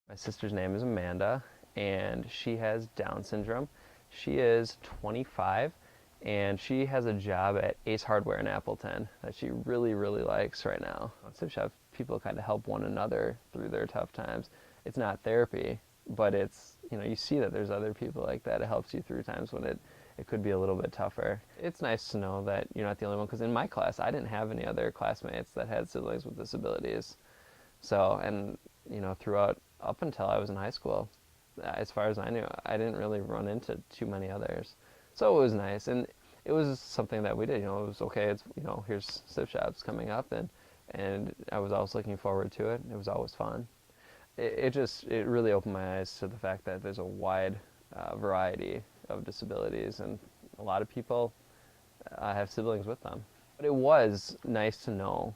My sister's name is Amanda, and she has Down syndrome. She is 25, and she has a job at Ace Hardware in Appleton that she really, really likes right now. At Sibshop, people kind of help one another through their tough times. It's not therapy, but it's, you see that there's other people like that. It helps you through times when it could be a little bit tougher. It's nice to know that you're not the only one, because in my class, I didn't have any other classmates that had siblings with disabilities. So, and throughout up until I was in high school, as far as I knew, I didn't really run into too many others. So it was nice, and it was something that we did. It was okay. It's here's Sibshops coming up, and I was always looking forward to it. It was always fun. It really opened my eyes to the fact that there's a wide variety of disabilities, and a lot of people have siblings with them. But it was nice to know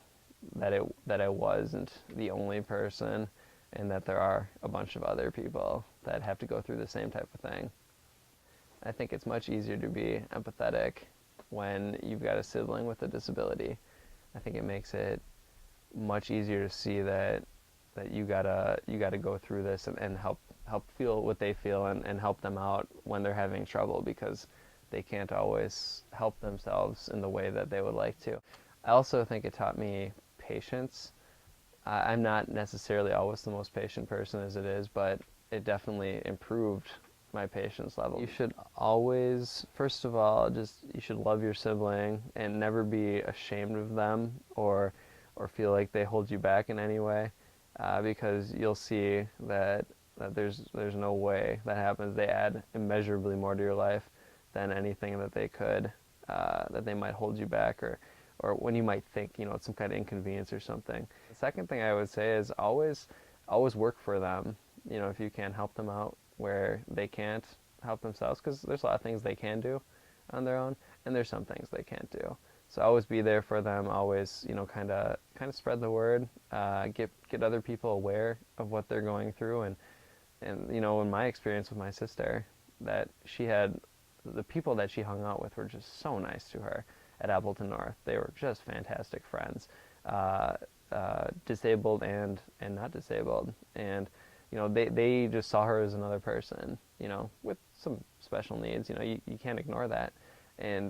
that I wasn't the only person, and that there are a bunch of other people that have to go through the same type of thing. I think it's much easier to be empathetic when you've got a sibling with a disability. I think it makes it much easier to see that you gotta go through this and help feel what they feel, and help them out when they're having trouble, because they can't always help themselves in the way that they would like to. I also think it taught me patience. I'm not necessarily always the most patient person as it is, but it definitely improved my patience level. You should always, first of all, you should love your sibling and never be ashamed of them, or feel like they hold you back in any way, because you'll see that there's no way that happens. They add immeasurably more to your life than anything that they could, that they might hold you back, or when you might think, it's some kind of inconvenience or something. The second thing I would say is always work for them. If you can, help them out where they can't help themselves, because there's a lot of things they can do on their own, and there's some things they can't do. So always be there for them. Always, kind of spread the word. Get other people aware of what they're going through, and in my experience with my sister, that she had, the people that she hung out with were just so nice to her at Appleton North. They were just fantastic friends, disabled and not disabled, and they just saw her as another person, with some special needs. You can't ignore that,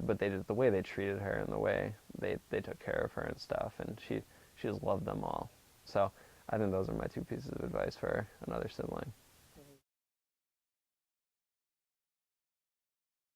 but the way they treated her, and the way they took care of her and stuff, and she just loved them all. So I think those are my two pieces of advice for another sibling.